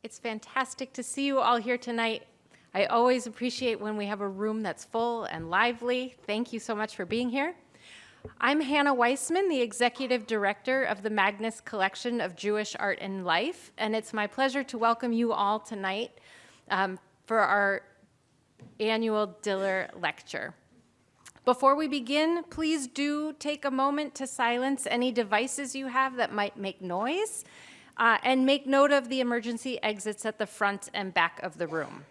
It's fantastic to see you all here tonight. I always appreciate when we have a room that's full and lively. Thank you so much for being here. I'm Hannah Weissman, the Executive Director of the Magnus Collection of Jewish Art and Life, and it's my pleasure to welcome you all tonight for our annual Diller Lecture. Before we begin, please do take a moment to silence any devices you have that might make noise, and make note of the emergency exits at the front and back of the room.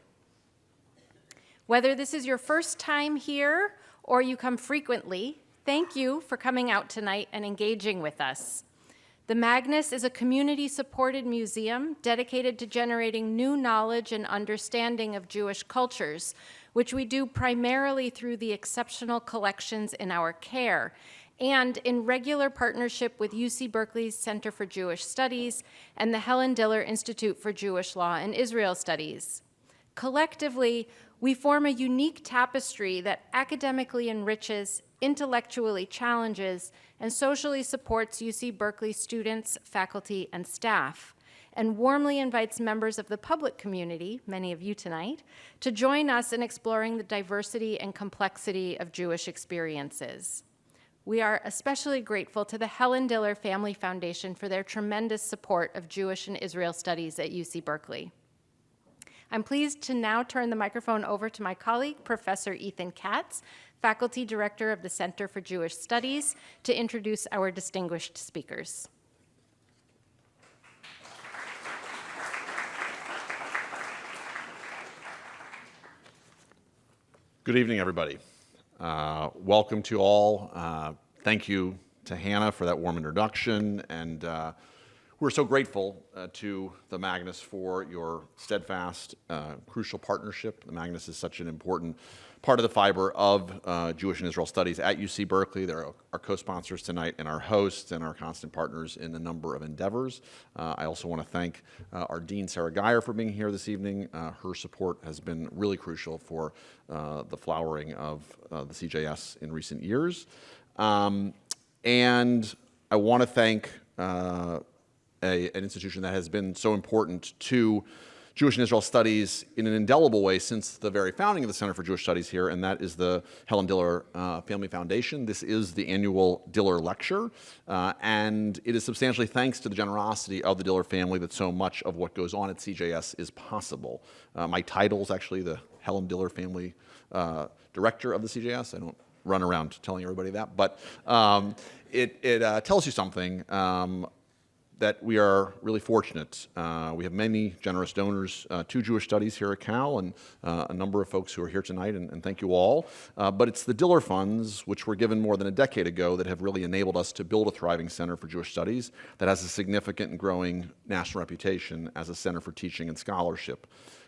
Whether this is your first time here or you come frequently, thank you for coming out tonight and engaging with us. The Magnus is a community-supported museum dedicated to generating new knowledge and understanding of Jewish cultures, which we do primarily through the exceptional collections in our care and in regular partnership with UC Berkeley's Center for Jewish Studies and the Helen Diller Institute for Jewish Law and Israel Studies. Collectively, we form a unique tapestry that academically enriches, intellectually challenges, and socially supports UC Berkeley students, faculty, and staff, and warmly invites members of the public community, many of you tonight, to join us in exploring the diversity and complexity of Jewish experiences. We are especially grateful to the Helen Diller Family Foundation for their tremendous support of Jewish and Israel studies at UC Berkeley. I'm pleased to now turn the microphone over to my colleague, Professor Ethan Katz, Faculty Director of the Center for Jewish Studies, to introduce our distinguished speakers. Good evening, everybody. Welcome to all. Thank you to Hannah for that warm introduction, and we're so grateful to the Magnus for your steadfast, crucial partnership. The Magnus is such an important part of the fiber of Jewish and Israel studies at UC Berkeley. They're our co-sponsors tonight and our hosts and our constant partners in a number of endeavors. I also want to thank our Dean, Sarah Geyer, for being here this evening. Her support has been really crucial for the flowering of the CJS in recent years. And I want to thank an institution that has been so important to Jewish and Israel studies in an indelible way since the very founding of the Center for Jewish Studies here, and that is the Helen Diller Family Foundation. This is the annual Diller Lecture, and it is substantially thanks to the generosity of the Diller family that so much of what goes on at CJS is possible. My title is actually the Helen Diller Family Director of the CJS. I don't run around telling everybody that, but it tells you something that we are really fortunate. We have many generous donors to Jewish Studies here at Cal, and a number of folks who are here tonight, and thank you all. But it's the Diller funds, which were given more than a decade ago, that have really enabled us to build a thriving Center for Jewish Studies that has a significant and growing national reputation as a center for teaching and scholarship.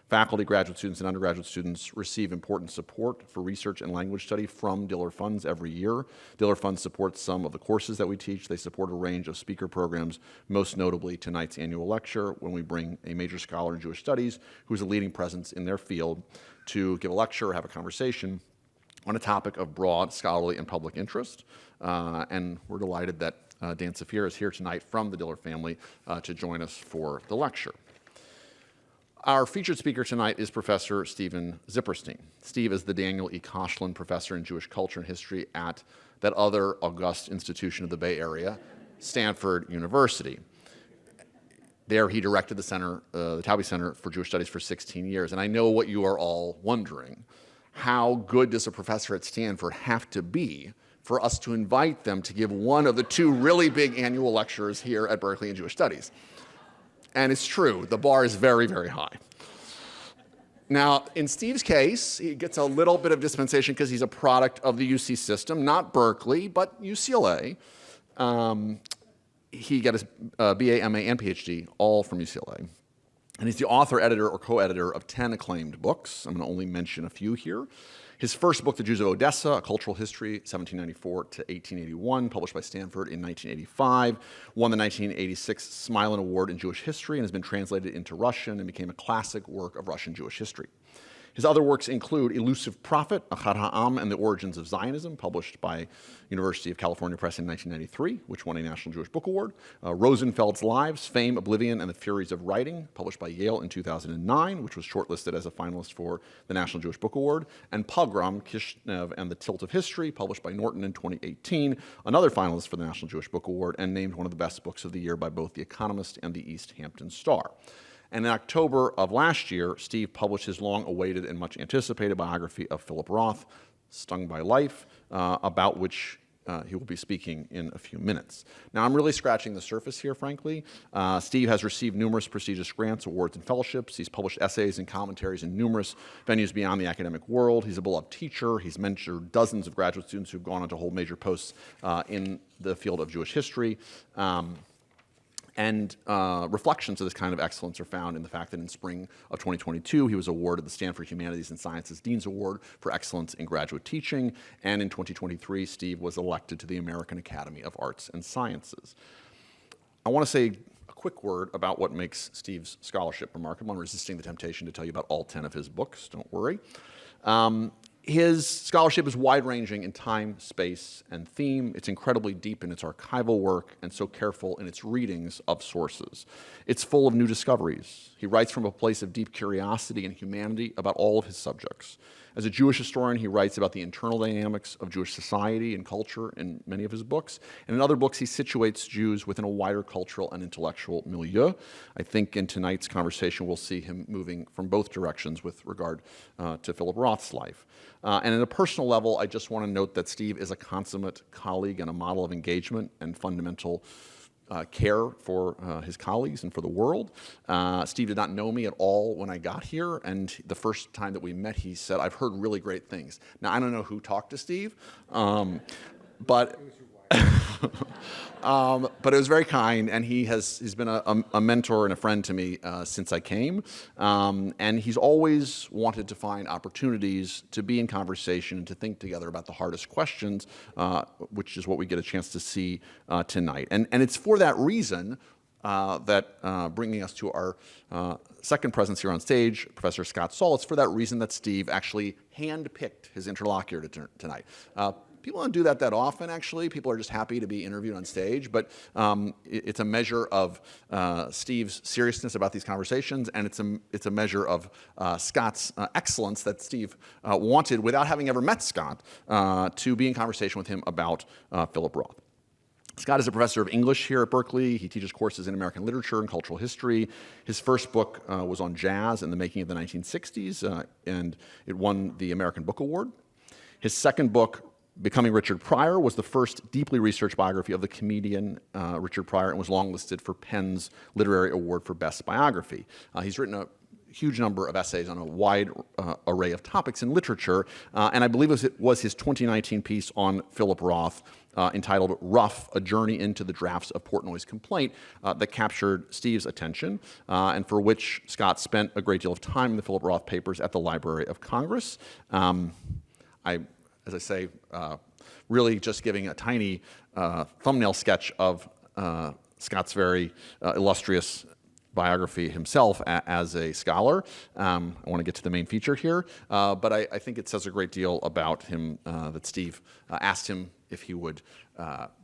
Faculty, graduate students, and undergraduate students receive important support for research and language study from Diller Funds every year. Diller Funds supports some of the courses that we teach. They support a range of speaker programs, most notably tonight's annual lecture, when we bring a major scholar in Jewish studies who's a leading presence in their field to give a lecture or have a conversation on a topic of broad scholarly and public interest. And we're delighted that Dan Safir is here tonight from the Diller family to join us for the lecture. Our featured speaker tonight is Professor Stephen Zipperstein. Steve is the Daniel E. Koshland Professor in Jewish Culture and History at that other august institution of the Bay Area, Stanford University. There he directed the center, the Taube Center for Jewish Studies for 16 years. And I know what you are all wondering. How good does a professor at Stanford have to be for us to invite them to give one of the two really big annual lectures here at Berkeley in Jewish Studies? And it's true, the bar is very, very high. Now, in Steve's case, he gets a little bit of dispensation because he's a product of the UC system, not Berkeley, but UCLA. He got his BA, MA, and PhD, all from UCLA. And he's the author, editor, or co-editor of 10 acclaimed books. I'm going to only mention a few here. His first book, The Jews of Odessa, A Cultural History, 1794 to 1881, published by Stanford in 1985, won the 1986 Smilin Award in Jewish History and has been translated into Russian and became a classic work of Russian Jewish history. His other works include Elusive Prophet, Achad Ha'am and the Origins of Zionism, published by University of California Press in 1993, which won a National Jewish Book Award. Rosenfeld's Lives, Fame, Oblivion, and the Furies of Writing, published by Yale in 2009, which was shortlisted as a finalist for the National Jewish Book Award. And Pogrom, Kishinev, and the Tilt of History, published by Norton in 2018, another finalist for the National Jewish Book Award, and named one of the best books of the year by both The Economist and the East Hampton Star. And in October of last year, Steve published his long-awaited and much anticipated biography of Philip Roth, Stung by Life, about which he will be speaking in a few minutes. Now, I'm really scratching the surface here, frankly. Steve has received numerous prestigious grants, awards, and fellowships. He's published essays and commentaries in numerous venues beyond the academic world. He's a beloved teacher. He's mentored dozens of graduate students who've gone on to hold major posts in the field of Jewish history. And reflections of this kind of excellence are found in the fact that in spring of 2022, he was awarded the Stanford Humanities and Sciences Dean's Award for Excellence in Graduate Teaching. And in 2023, Steve was elected to the American Academy of Arts and Sciences. I want to say a quick word about what makes Steve's scholarship remarkable. I'm resisting the temptation to tell you about all 10 of his books, don't worry. His scholarship is wide-ranging in time, space, and theme. It's incredibly deep in its archival work and so careful in its readings of sources. It's full of new discoveries. He writes from a place of deep curiosity and humanity about all of his subjects. As a Jewish historian, he writes about the internal dynamics of Jewish society and culture in many of his books. And in other books, he situates Jews within a wider cultural and intellectual milieu. I think in tonight's conversation, we'll see him moving from both directions with regard to Philip Roth's life. And at a personal level, I just want to note that Steve is a consummate colleague and a model of engagement and fundamental care for his colleagues and for the world. Steve did not know me at all when I got here, and the first time that we met, he said, "I've heard really great things." Now, I don't know who talked to Steve, but but it was very kind, and he's been a mentor and a friend to me since I came, and he's always wanted to find opportunities to be in conversation and to think together about the hardest questions, which is what we get a chance to see tonight. And it's for that reason that bringing us to our second presence here on stage, Professor Scott Saul, it's for that reason that Steve actually handpicked his interlocutor tonight. People don't do that often, actually. People are just happy to be interviewed on stage, but it's a measure of Steve's seriousness about these conversations, and it's a measure of Scott's excellence that Steve wanted, without having ever met Scott, to be in conversation with him about Philip Roth. Scott is a professor of English here at Berkeley. He teaches courses in American literature and cultural history. His first book was on jazz and the making of the 1960s, and it won the American Book Award. His second book, Becoming Richard Pryor, was the first deeply researched biography of the comedian Richard Pryor, and was longlisted for Penn's Literary Award for Best Biography. He's written a huge number of essays on a wide array of topics in literature, and I believe it was his 2019 piece on Philip Roth entitled Rough, A Journey into the Drafts of Portnoy's Complaint that captured Steve's attention, and for which Scott spent a great deal of time in the Philip Roth papers at the Library of Congress. As I say, really just giving a tiny thumbnail sketch of Scott's very illustrious biography himself as a scholar. I want to get to the main feature here, but I think it says a great deal about him that Steve asked him if he would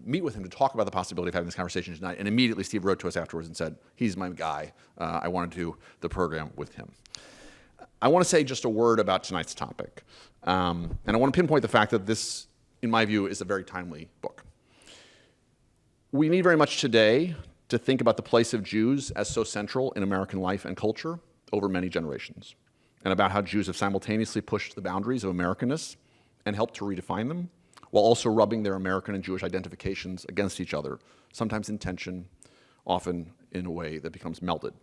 meet with him to talk about the possibility of having this conversation tonight, and immediately Steve wrote to us afterwards and said, "He's my guy. I want to do the program with him." I want to say just a word about tonight's topic. And I want to pinpoint the fact that this, in my view, is a very timely book. We need very much today to think about the place of Jews as so central in American life and culture over many generations, and about how Jews have simultaneously pushed the boundaries of Americanness and helped to redefine them, while also rubbing their American and Jewish identifications against each other, sometimes in tension, often in a way that becomes melded.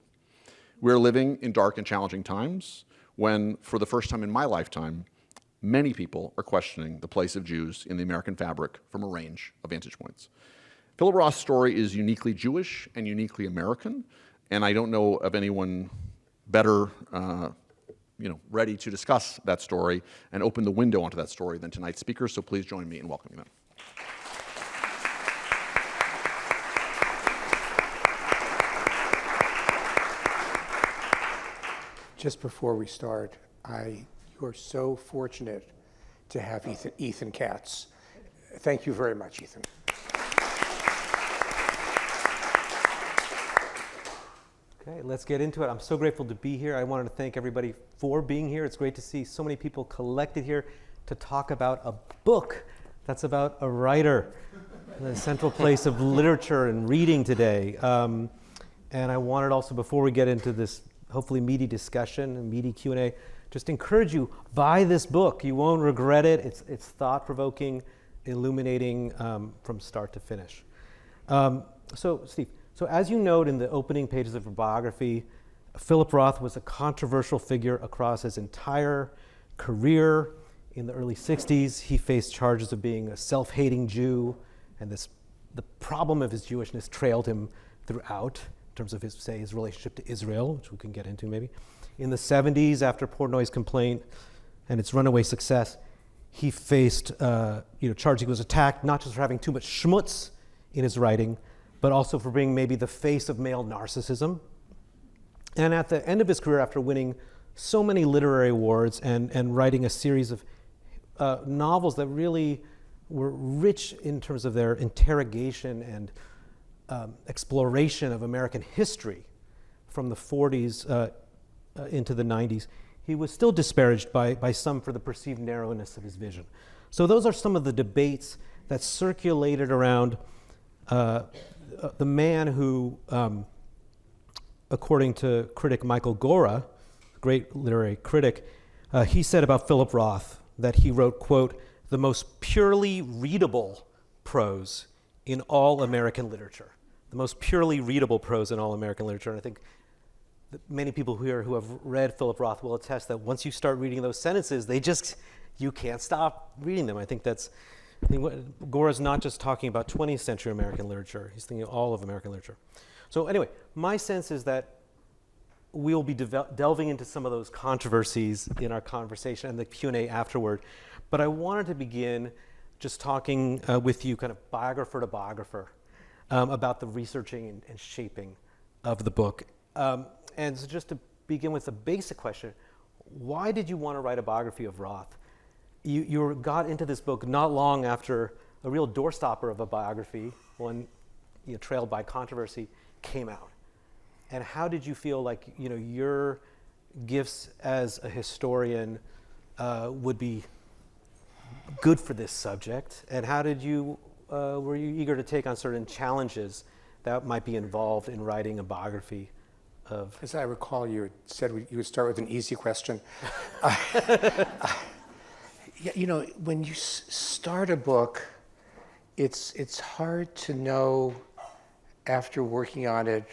We're living in dark and challenging times when, for the first time in my lifetime, many people are questioning the place of Jews in the American fabric from a range of vantage points. Philip Roth's story is uniquely Jewish and uniquely American, and I don't know of anyone better ready to discuss that story and open the window onto that story than tonight's speakers, so please join me in welcoming them. Just before we start, I we're so fortunate to have Ethan Katz. Thank you very much, Ethan. Okay, let's get into it. I'm so grateful to be here. I wanted to thank everybody for being here. It's great to see so many people collected here to talk about a book that's about a writer, the central place of literature and reading today. And I wanted also, before we get into this hopefully meaty discussion and meaty Q&A, just encourage you, buy this book. You won't regret it. It's thought-provoking, illuminating from start to finish. So Steve, so as you note in the opening pages of your biography, Philip Roth was a controversial figure across his entire career. In the early 60s, he faced charges of being a self-hating Jew, and the problem of his Jewishness trailed him throughout in terms of his relationship to Israel, which we can get into maybe. In the 70s, after Portnoy's complaint and its runaway success, he faced charges. He was attacked not just for having too much schmutz in his writing, but also for being maybe the face of male narcissism. And at the end of his career, after winning so many literary awards and writing a series of novels that really were rich in terms of their interrogation and exploration of American history from the 40s into the 90s, he was still disparaged by some for the perceived narrowness of his vision. So those are some of the debates that circulated around the man who, according to critic Michael Gora, great literary critic, he said about Philip Roth that he wrote, quote, the most purely readable prose in all American literature. The most purely readable prose in all American literature. And I think that many people here who have read Philip Roth will attest that once you start reading those sentences, you can't stop reading them. I think Gora's not just talking about 20th century American literature, he's thinking all of American literature. So anyway, my sense is that we'll be delving into some of those controversies in our conversation and the Q&A afterward. But I wanted to begin just talking with you kind of biographer to biographer about the researching and shaping of the book. And so just to begin with a basic question, why did you want to write a biography of Roth? You got into this book not long after a real doorstopper of a biography, one trailed by controversy, came out. And how did you feel like your gifts as a historian would be good for this subject? And how did were you eager to take on certain challenges that might be involved in writing a biography of? As I recall, you said you would start with an easy question. When you start a book, it's hard to know after working on it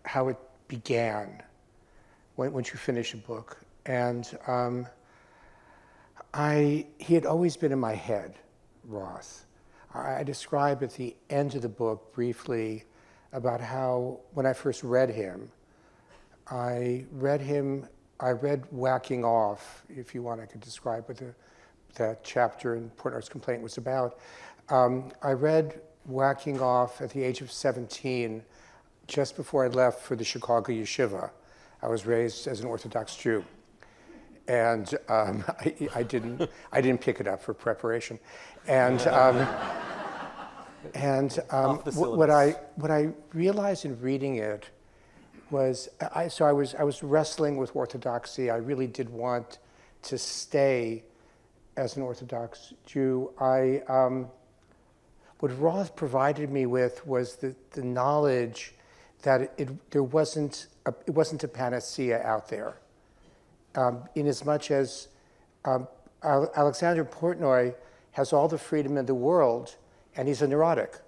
how it began once you finish a book. And he had always been in my head, Roth. I describe at the end of the book briefly about how when I first read him, I read Whacking Off, if you want, I could describe what that chapter in Portnoy's complaint was about. I read Whacking Off at the age of 17, just before I left for the Chicago Yeshiva. I was raised as an Orthodox Jew, and I didn't pick it up for preparation. And what I realized in reading it was I was wrestling with orthodoxy. I really did want to stay as an Orthodox Jew. What Roth provided me with was the knowledge that it wasn't a panacea out there. In as much as Alexander Portnoy has all the freedom in the world, and he's a neurotic.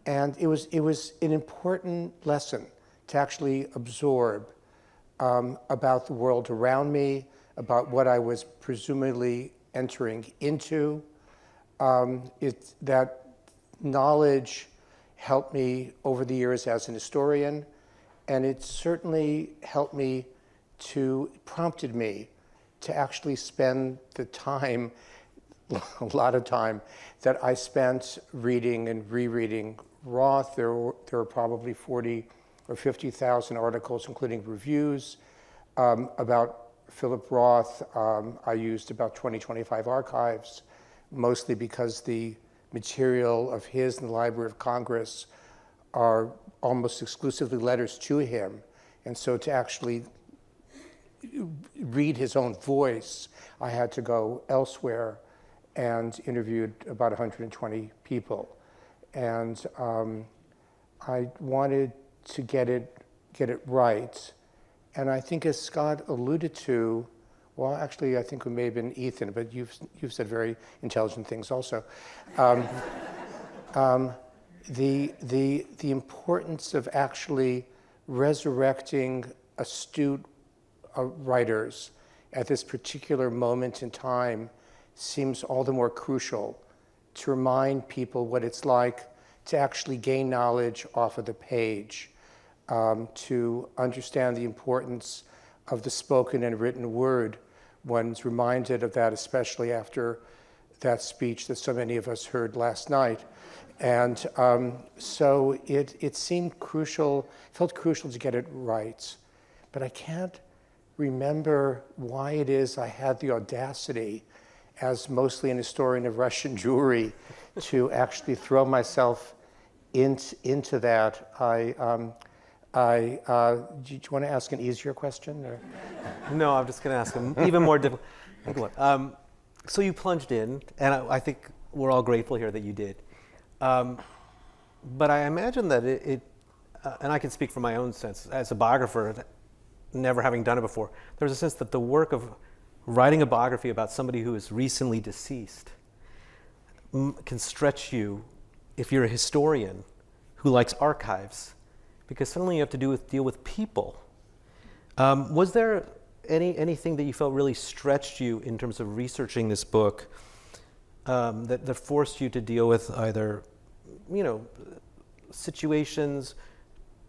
And it was an important lesson to actually absorb about the world around me, about what I was presumably entering into. That knowledge helped me over the years as an historian, and it certainly prompted me to actually spend the time, a lot of time, that I spent reading and rereading Roth. There were probably 40 or 50,000 articles, including reviews, about Philip Roth, I used about 25 archives, mostly because the material of his in the Library of Congress are almost exclusively letters to him. And so to actually read his own voice, I had to go elsewhere and interviewed about 120 people. And I wanted to get it right. And I think, as Scott alluded to, well, actually, I think it may have been Ethan, but you've said very intelligent things also. The importance of actually resurrecting astute writers at this particular moment in time seems all the more crucial to remind people what it's like to actually gain knowledge off of the page, to understand the importance of the spoken and written word. One's reminded of that, especially after that speech that so many of us heard last night. And so it seemed crucial, felt crucial to get it right. But I can't remember why it is I had the audacity, as mostly an historian of Russian Jewry, to actually throw myself into that. Do you want to ask an easier question? Or? No, I'm just going to ask an even more difficult one. So you plunged in, and I think we're all grateful here that you did. But I imagine that and I can speak from my own sense, as a biographer, never having done it before, there's a sense that the work of writing a biography about somebody who is recently deceased can stretch you if you're a historian who likes archives, because suddenly you have to deal with people. Was there anything that you felt really stretched you in terms of researching this book that forced you to deal with either, situations,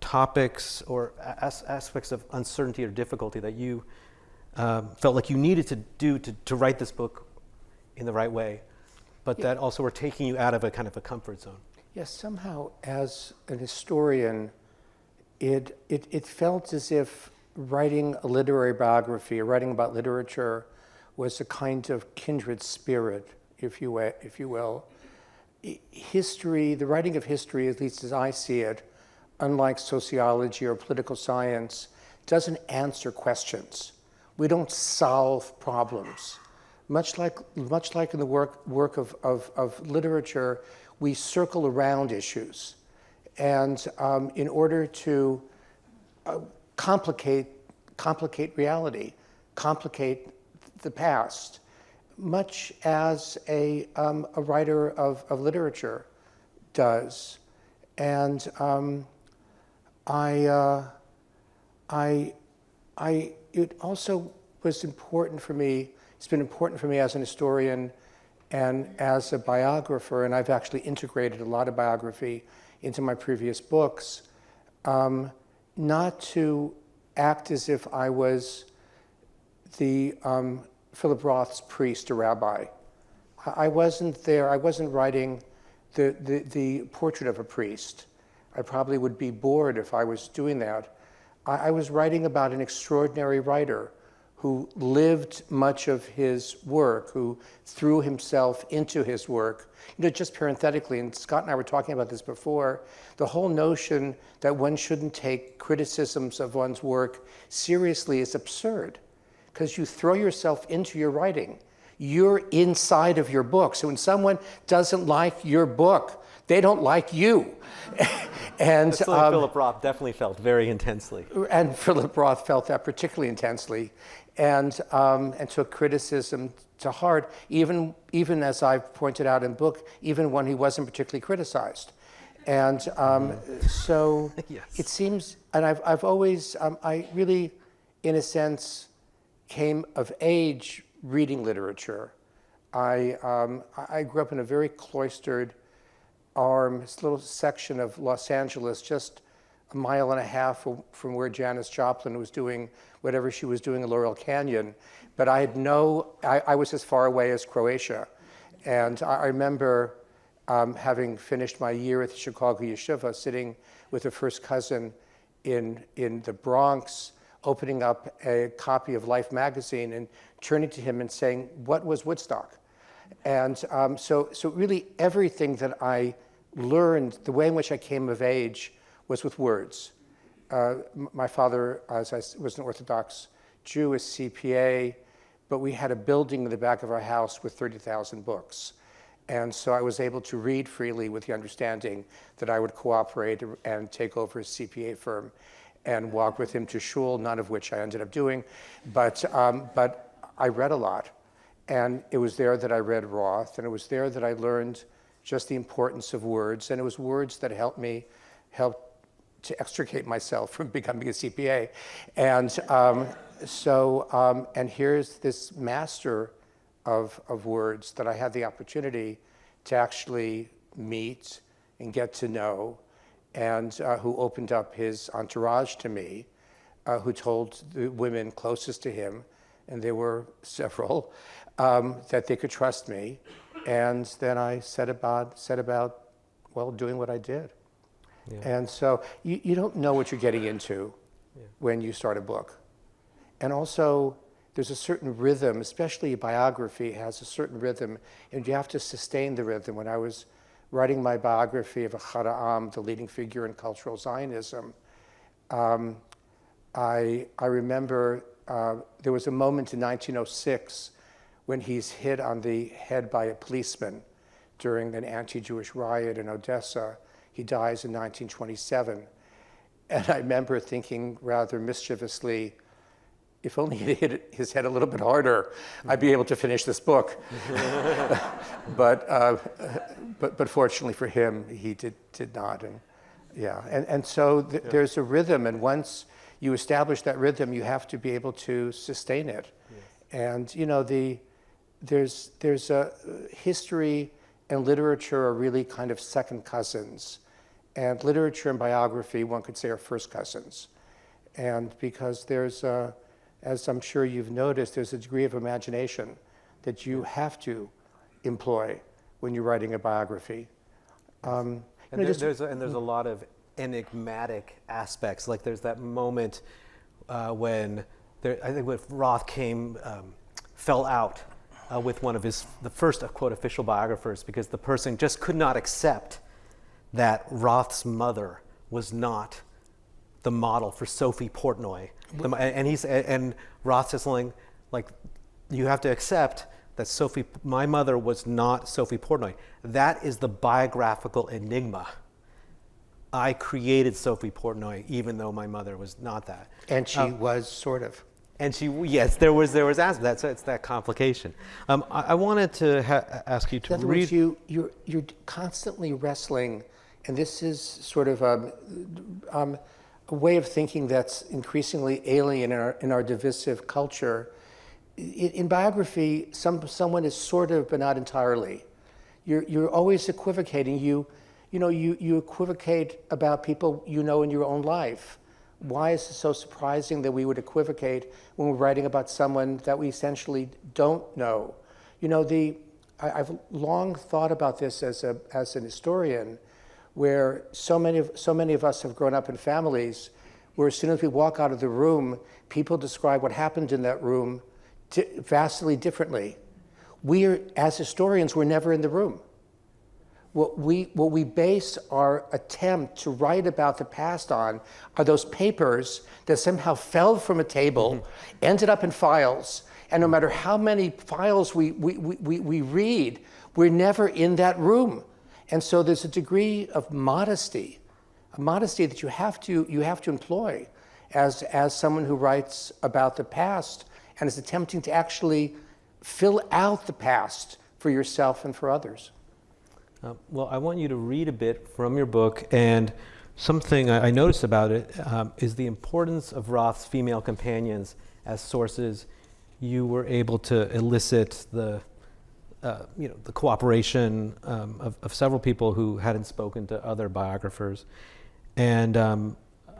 topics, or aspects of uncertainty or difficulty that you felt like you needed to do to write this book in the right way, but that also were taking you out of a kind of a comfort zone? Yes, somehow as an historian, it felt as if writing a literary biography or writing about literature was a kind of kindred spirit, if you will. History, the writing of history, at least as I see it, unlike sociology or political science, doesn't answer questions. We don't solve problems. Much like in the work of literature, we circle around issues. And in order to complicate reality, complicate the past, much as a writer of literature does. And it also was important for me, it's been important for me as an historian and as a biographer, and I've actually integrated a lot of biography into my previous books, not to act as if I was the Philip Roth's priest or rabbi. I wasn't there, I wasn't writing the portrait of a priest. I probably would be bored if I was doing that. I was writing about an extraordinary writer who lived much of his work, who threw himself into his work. Just parenthetically, and Scott and I were talking about this before, the whole notion that one shouldn't take criticisms of one's work seriously is absurd, because you throw yourself into your writing. You're inside of your book. So when someone doesn't like your book, they don't like you. And that's something Philip Roth definitely felt very intensely. And Philip Roth felt that particularly intensely, and took criticism to heart, even as I've pointed out in the book, even when he wasn't particularly criticized. And so yes. It seems, and I've always, I really, in a sense, came of age reading literature. I grew up in a very cloistered little section of Los Angeles, just a mile and a half from where Janis Joplin was doing whatever she was doing in Laurel Canyon. But I was as far away as Croatia. And I remember having finished my year at the Chicago Yeshiva, sitting with a first cousin in the Bronx, opening up a copy of Life magazine and turning to him and saying, "What was Woodstock?" And so really everything that I learned, the way in which I came of age, was with words. My father, as I was an Orthodox Jew, a CPA, but we had a building in the back of our house with 30,000 books. And so I was able to read freely with the understanding that I would cooperate and take over his CPA firm and walk with him to shul, none of which I ended up doing. But I read a lot. And it was there that I read Roth, and it was there that I learned just the importance of words. And it was words that helped to extricate myself from becoming a CPA. And and here's this master of words that I had the opportunity to actually meet and get to know, and who opened up his entourage to me, who told the women closest to him, and there were several, that they could trust me. And then I set about well, doing what I did. Yeah. And so you don't know what you're getting into when you start a book. And also, there's a certain rhythm, especially a biography has a certain rhythm, and you have to sustain the rhythm. When I was writing my biography of Ahad Ha'am, the leading figure in cultural Zionism, I remember there was a moment in 1906 when he's hit on the head by a policeman during an anti-Jewish riot in Odessa. He dies in 1927. And I remember thinking rather mischievously, if only he hit his head a little bit harder, I'd be able to finish this book. But fortunately for him, he did not. And yeah, and so there's a rhythm, and once you establish that rhythm, you have to be able to sustain it. Yes. And you know, there's a history and literature are really kind of second cousins, and literature and biography, one could say, are first cousins. And because there's as I'm sure you've noticed, there's a degree of imagination that you have to employ when you're writing a biography. And there's a lot of enigmatic aspects. Like there's that moment when I think when Roth fell out with one of the first quote official biographers, because the person just could not accept that Roth's mother was not the model for Sophie Portnoy. And Roth says something like, you have to accept that my mother was not Sophie Portnoy. That is the biographical enigma. I created Sophie Portnoy, even though my mother was not that. And she was sort of. And yes, there was aspect. It's that complication. I wanted to ask you to read. In other words, you're constantly wrestling, and this is sort of a way of thinking that's increasingly alien in our divisive culture. In biography, someone is sort of, but not entirely. You're always equivocating. You equivocate about people you know in your own life. Why is it so surprising that we would equivocate when we're writing about someone that we essentially don't know? You know, I've long thought about this as an historian, where so many of us have grown up in families where as soon as we walk out of the room, people describe what happened in that room vastly differently. As historians, we're never in the room. What we base our attempt to write about the past on are those papers that somehow fell from a table, ended up in files, and no matter how many files we read, we're never in that room. And so there's a degree of modesty, that you have to employ as someone who writes about the past and is attempting to actually fill out the past for yourself and for others. Well, I want you to read a bit from your book, and something I noticed about it is the importance of Roth's female companions as sources. You were able to elicit the cooperation of several people who hadn't spoken to other biographers, and I'd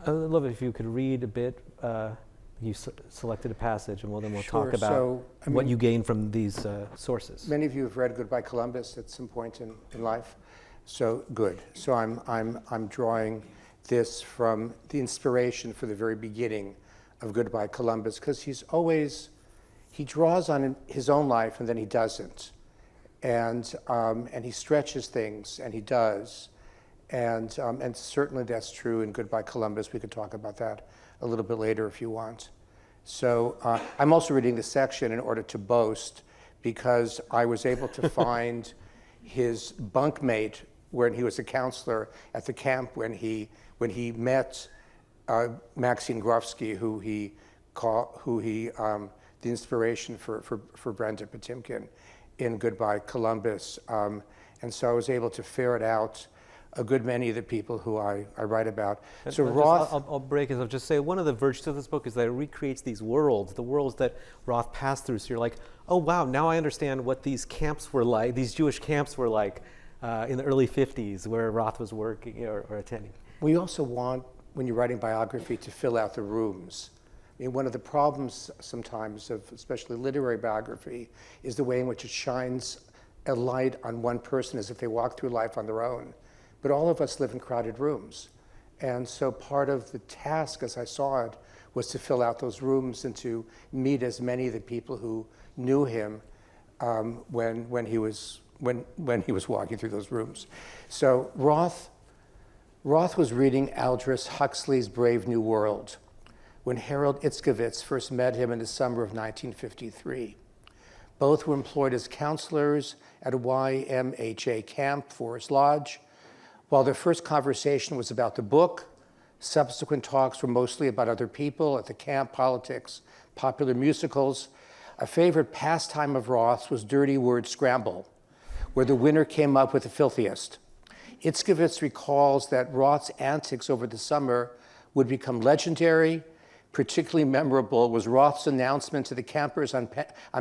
love it if you could read a bit. You selected a passage, and then we'll talk about what you gained from these sources. Many of you have read Goodbye Columbus at some point in life, so good. So I'm drawing this from the inspiration for the very beginning of Goodbye Columbus, because he draws on his own life and then he doesn't. And he stretches things, and he does. And certainly that's true in Goodbye Columbus. We could talk about that a little bit later if you want. So I'm also reading this section in order to boast, because I was able to find his bunkmate when he was a counselor at the camp when he met Maxine Grofsky, the inspiration for Brenda Potemkin in Goodbye Columbus. And so I was able to ferret out a good many of the people who I write about. So Roth... I'll break it. I'll just say one of the virtues of this book is that it recreates these worlds, the worlds that Roth passed through. So you're like, oh wow, now I understand what these camps were like, these Jewish camps were like in the early 50s where Roth was working or attending. We also want, when you're writing biography, to fill out the rooms. I mean, one of the problems sometimes of especially literary biography is the way in which it shines a light on one person as if they walk through life on their own. But all of us live in crowded rooms. And so part of the task, as I saw it, was to fill out those rooms and to meet as many of the people who knew him when he was walking through those rooms. So Roth was reading Aldous Huxley's Brave New World when Harold Itzkowitz first met him in the summer of 1953. Both were employed as counselors at a YMHA camp, Forest Lodge. While their first conversation was about the book, subsequent talks were mostly about other people at the camp, politics, popular musicals. A favorite pastime of Roth's was dirty word scramble, where the winner came up with the filthiest. Itzkowitz recalls that Roth's antics over the summer would become legendary. Particularly memorable was Roth's announcement to the campers on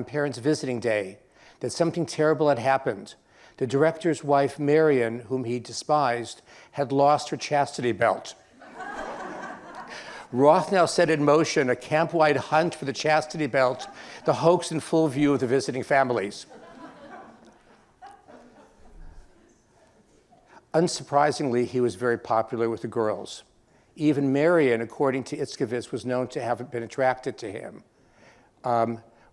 Parents' Visiting Day that something terrible had happened. The director's wife, Marion, whom he despised, had lost her chastity belt. Roth now set in motion a camp-wide hunt for the chastity belt, the hoax in full view of the visiting families. Unsurprisingly, he was very popular with the girls. Even Marion, according to Itzkowitz, was known to have been attracted to him.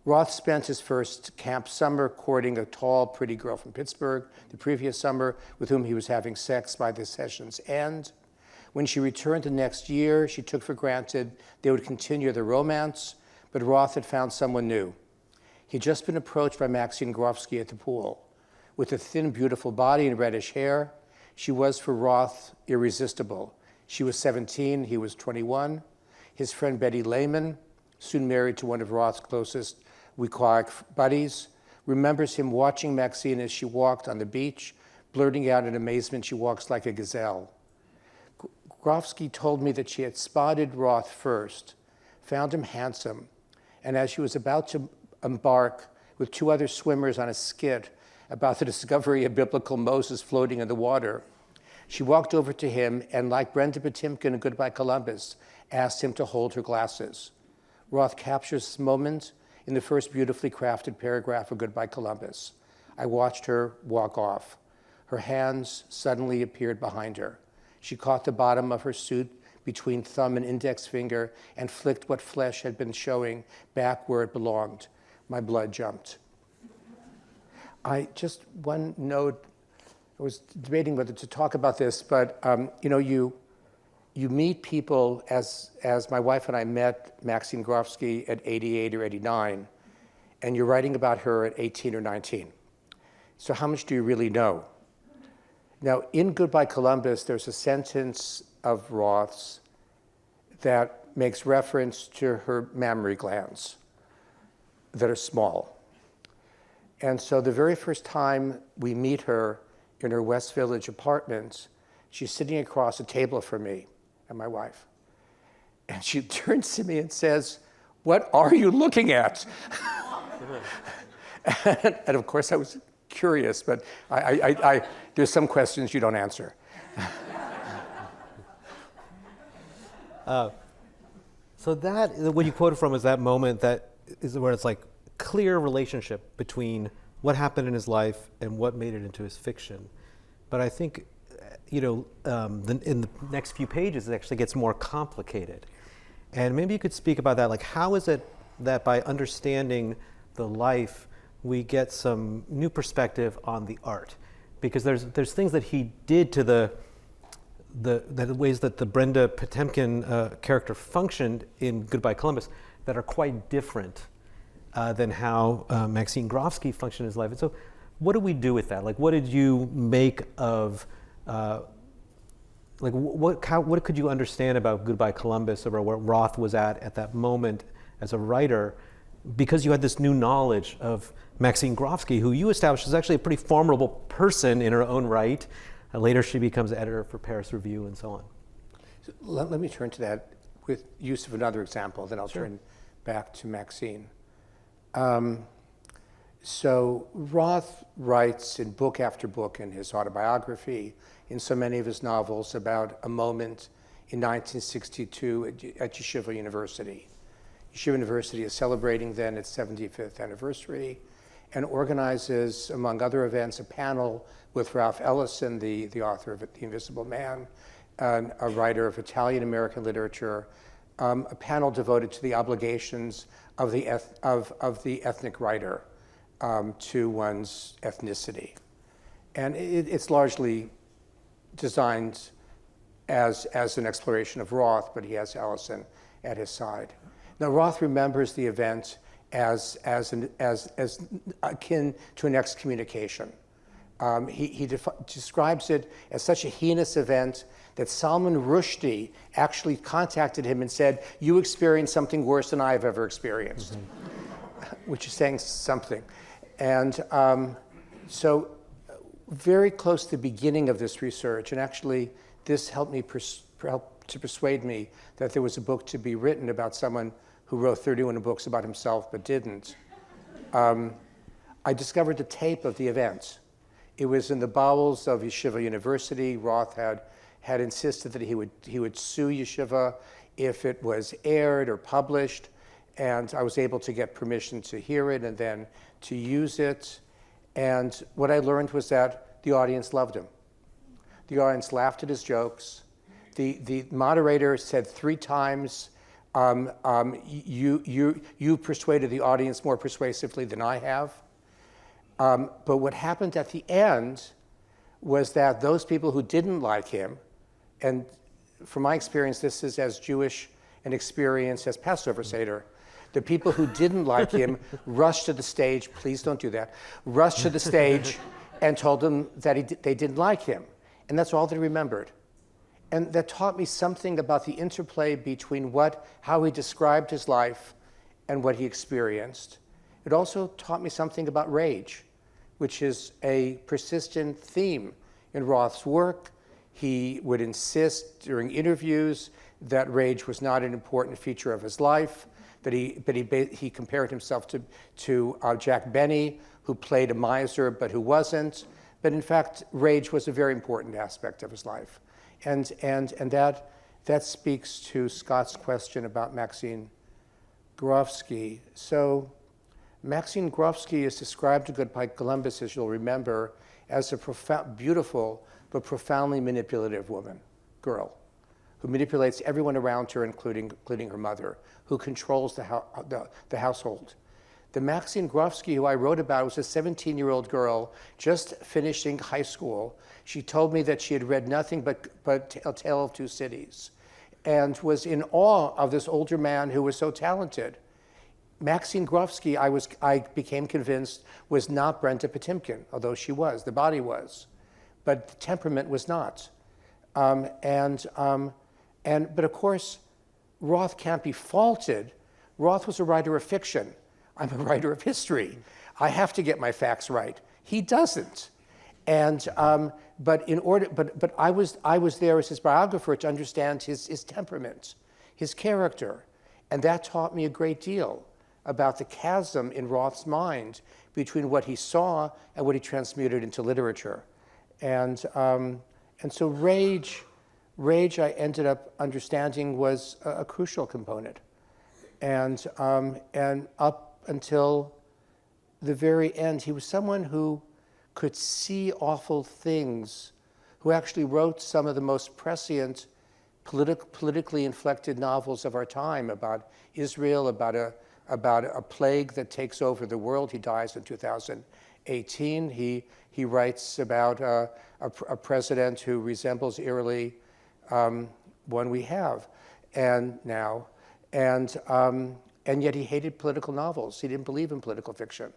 Roth spent his first camp summer courting a tall, pretty girl from Pittsburgh the previous summer, with whom he was having sex by the session's end. When she returned the next year, she took for granted they would continue their romance, but Roth had found someone new. He'd just been approached by Maxine Grofsky at the pool. With a thin, beautiful body and reddish hair, she was, for Roth, irresistible. She was 17, he was 21. His friend Betty Lehman, soon married to one of Roth's closest Wequahic buddies, remembers him watching Maxine as she walked on the beach, blurting out in amazement, "She walks like a gazelle." Grofsky told me that she had spotted Roth first, found him handsome, and as she was about to embark with two other swimmers on a skit about the discovery of biblical Moses floating in the water, she walked over to him and, like Brenda Potemkin in Goodbye Columbus, asked him to hold her glasses. Roth captures this moment in the first beautifully crafted paragraph of Goodbye Columbus. I watched her walk off. Her hands suddenly appeared behind her. She caught the bottom of her suit between thumb and index finger and flicked what flesh had been showing back where it belonged. My blood jumped. One note, I was debating whether to talk about this, but you meet people, as my wife and I met Maxine Grofsky at 88 or 89, and you're writing about her at 18 or 19. So how much do you really know? Now, in Goodbye Columbus, there's a sentence of Roth's that makes reference to her mammary glands that are small. And so the very first time we meet her in her West Village apartment, she's sitting across a table from me and my wife. And she turns to me and says, "What are you looking at?" and of course I was curious, but there's some questions you don't answer. So that, what you quoted from is that moment that is where it's like clear relationship between what happened in his life and what made it into his fiction. But I think, in the next few pages, it actually gets more complicated. And maybe you could speak about that. Like, how is it that by understanding the life, we get some new perspective on the art? Because there's things that he did to the ways that the Brenda Potemkin character functioned in Goodbye Columbus that are quite different than how Maxine Grofsky functioned in his life. And so what do we do with that? Like, what did you make of, what could you understand about Goodbye Columbus, or where Roth was at that moment as a writer, because you had this new knowledge of Maxine Grofsky, who you established is actually a pretty formidable person in her own right. Later she becomes editor for Paris Review and so on. So let me turn to that with use of another example, then I'll turn back to Maxine. So Roth writes in book after book in his autobiography, in so many of his novels, about a moment in 1962 at Yeshiva University. Yeshiva University is celebrating then its 75th anniversary and organizes, among other events, a panel with Ralph Ellison, the author of The Invisible Man, and a writer of Italian-American literature, a panel devoted to the obligations of the ethnic writer to one's ethnicity. And it's largely designed as an exploration of Roth, but he has Ellison at his side. Now, Roth remembers the event as akin to an excommunication. He describes it as such a heinous event that Salman Rushdie actually contacted him and said, "You experienced something worse than I've ever experienced," which is saying something. And so very close to the beginning of this research, and actually this helped me to persuade me that there was a book to be written about someone who wrote 31 books about himself but didn't. I discovered the tape of the event. It was in the bowels of Yeshiva University. Roth had insisted that he would sue Yeshiva if it was aired or published, and I was able to get permission to hear it and then to use it. And what I learned was that the audience loved him. The audience laughed at his jokes. The moderator said 3 times, you persuaded the audience more persuasively than I have. But what happened at the end was that those people who didn't like him, and from my experience, this is as Jewish an experience as Passover Seder, the people who didn't like him rushed to the stage, please don't do that, rushed to the stage and told him that they didn't like him. And that's all they remembered. And that taught me something about the interplay between how he described his life and what he experienced. It also taught me something about rage, which is a persistent theme in Roth's work. He would insist during interviews that rage was not an important feature of his life, that he compared himself to Jack Benny, who played a miser but who wasn't. But in fact, rage was a very important aspect of his life. And that speaks to Scott's question about Maxine Grofsky. So Maxine Grofsky is described in Goodbye Columbus, as you'll remember, as a beautiful but profoundly manipulative girl, who manipulates everyone around her, including her mother, who controls the household. The Maxine Grofsky who I wrote about was a 17-year-old girl just finishing high school. She told me that she had read nothing but A Tale of Two Cities and was in awe of this older man who was so talented. Maxine Grofsky, I became convinced, was not Brenda Potemkin, although she was, the body was, but the temperament was not. But of course, Roth can't be faulted. Roth was a writer of fiction. I'm a writer of history. I have to get my facts right. He doesn't. And but I was there as his biographer to understand his temperament, his character, and that taught me a great deal about the chasm in Roth's mind between what he saw and what he transmuted into literature. And so rage I ended up understanding was a crucial component. And up until the very end, he was someone who could see awful things, who actually wrote some of the most prescient politically inflected novels of our time about Israel, about a plague that takes over the world. He dies in 2018. He writes about a president who resembles eerily one we have now. And yet he hated political novels. He didn't believe in political fiction.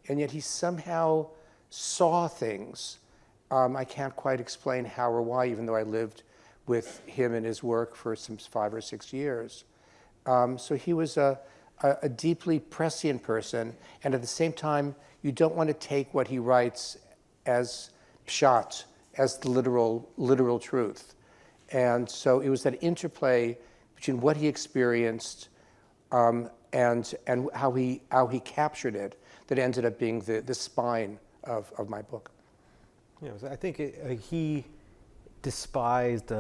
And yet he somehow saw things. I can't quite explain how or why, even though I lived with him and his work for some 5 or 6 years. So he was a deeply prescient person, and at the same time, you don't want to take what he writes as pshat, as the literal truth. And so it was that interplay between what he experienced and how he captured it that ended up being the spine of my book. Yeah, I think he despised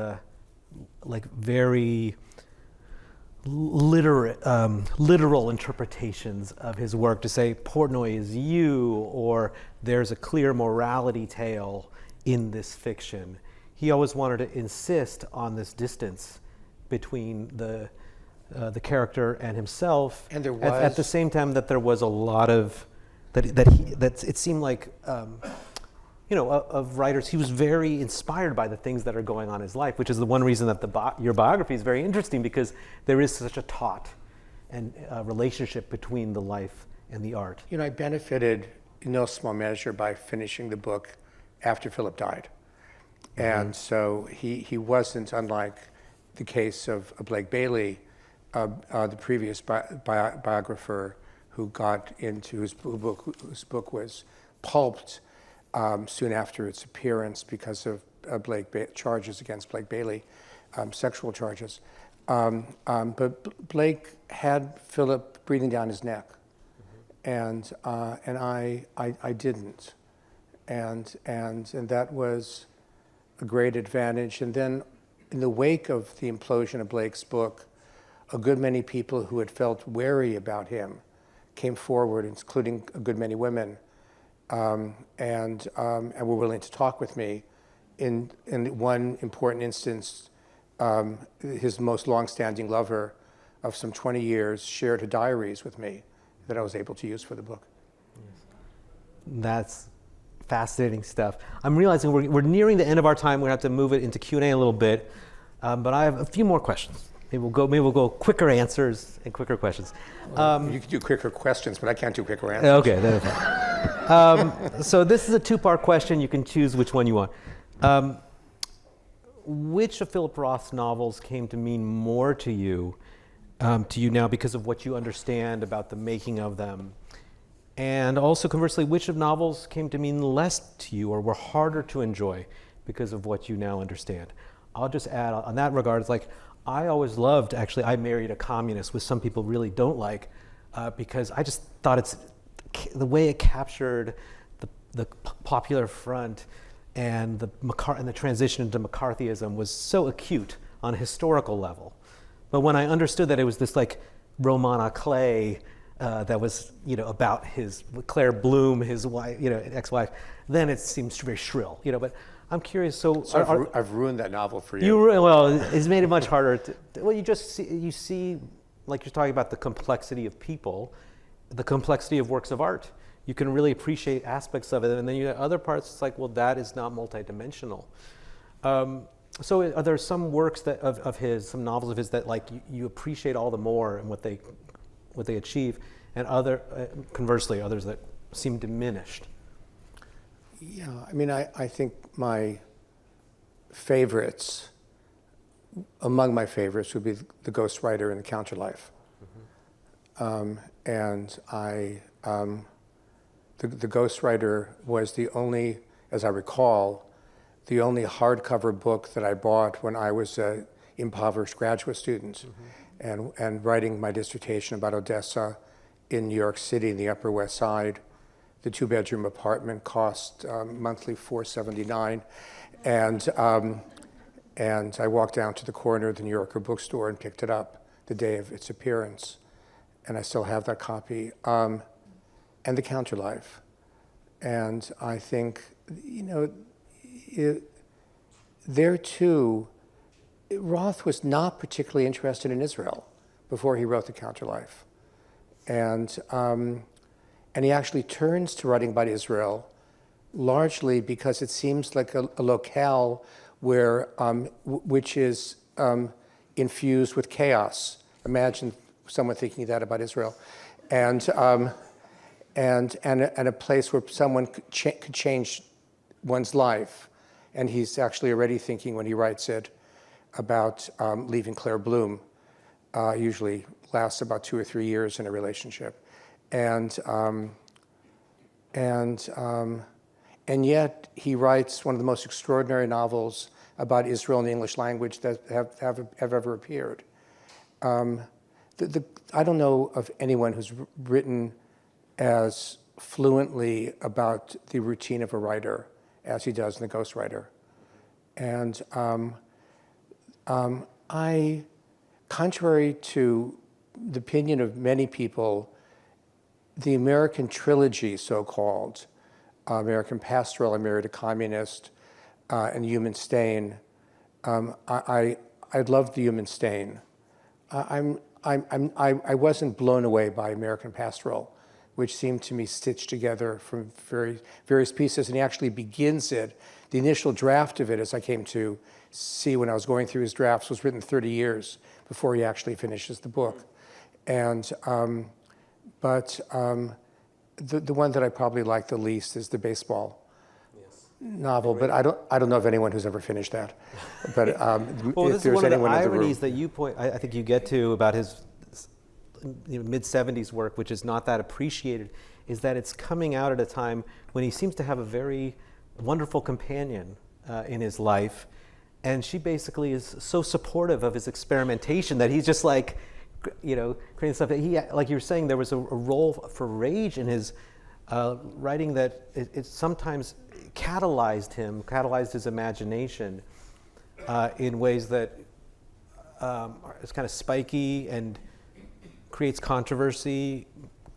like very literal interpretations of his work, to say Portnoy is you, or there's a clear morality tale in this fiction. He always wanted to insist on this distance between the character and himself, and there was at the same time that there was a lot of that it seemed like of writers. He was very inspired by the things that are going on in his life, which is the one reason that your biography is very interesting, because there is such a taut and relationship between the life and the art. I benefited in no small measure by finishing the book after Philip died. And so he wasn't, unlike the case of Blake Bailey, the previous biographer who got into whose book was pulped soon after its appearance because of charges against Blake Bailey, sexual charges. But Blake had Philip breathing down his neck, and I didn't, and that was a great advantage. And then, in the wake of the implosion of Blake's book, a good many people who had felt wary about him came forward, including a good many women, and were willing to talk with me. In one important instance, his most long-standing lover of some 20 years shared her diaries with me that I was able to use for the book. That's fascinating stuff. I'm realizing we're nearing the end of our time. We're going to have to move it into Q&A a little bit, but I have a few more questions. Maybe we'll go quicker answers and quicker questions. You can do quicker questions, but I can't do quicker answers. Okay, that's fine. So this is a two-part question. You can choose which one you want. Which of Philip Roth's novels came to mean more to you now because of what you understand about the making of them? And also, conversely, which of novels came to mean less to you or were harder to enjoy because of what you now understand? I'll just add on that regard, it's like, I always loved, actually, I Married a Communist, which some people really don't like, because I just thought it's the way it captured the Popular Front and the transition into McCarthyism was so acute on a historical level. But when I understood that it was this like roman à clef that was about Claire Bloom, his wife, ex-wife, then it seems very shrill. But I'm curious. So I've ruined that novel for you. Well, it's made it much harder. Well, you see, like you're talking about the complexity of people, the complexity of works of art. You can really appreciate aspects of it, and then you have other parts. It's like, well, that is not multidimensional. So, are there some works of his, some novels of his that like you appreciate all the more and what they achieve, and conversely, others that seem diminished? Yeah, I mean, I think my favorites, among my favorites, would be The Ghostwriter and The Counterlife. The Ghostwriter was the only, as I recall, the only hardcover book that I bought when I was an impoverished graduate student and writing my dissertation about Odessa in New York City in the Upper West Side. The 2-bedroom apartment cost monthly $479, and I walked down to the corner of the New Yorker bookstore and picked it up the day of its appearance, and I still have that copy. And The Counterlife, and I think there too, Roth was not particularly interested in Israel before he wrote The Counterlife. And he actually turns to writing about Israel largely because it seems like a locale where, which is infused with chaos. Imagine someone thinking that about Israel. And a place where someone could change one's life. And he's actually already thinking when he writes it about leaving Claire Bloom. Usually lasts about 2 or 3 years in a relationship. And yet he writes one of the most extraordinary novels about Israel in the English language that have ever appeared. I don't know of anyone who's written as fluently about the routine of a writer as he does in The Ghostwriter. And contrary to the opinion of many people, the American trilogy, so-called, American Pastoral, I Married a Communist, and Human Stain, I loved the Human Stain. I wasn't blown away by American Pastoral, which seemed to me stitched together from various pieces, and he actually begins it. The initial draft of it, as I came to see when I was going through his drafts, was written 30 years before he actually finishes the book. And the one that I probably like the least is the baseball novel, but I don't know of anyone who's ever finished that. But well, if this is there's one of the anyone in the room, ironies that you point, I think you get to about his mid-70s work, which is not that appreciated, is that it's coming out at a time when he seems to have a very wonderful companion in his life, and she basically is so supportive of his experimentation that he's just like, creating stuff that he, like you were saying, there was a role for rage in his writing that it sometimes catalyzed his imagination in ways that is kind of spiky and creates controversy,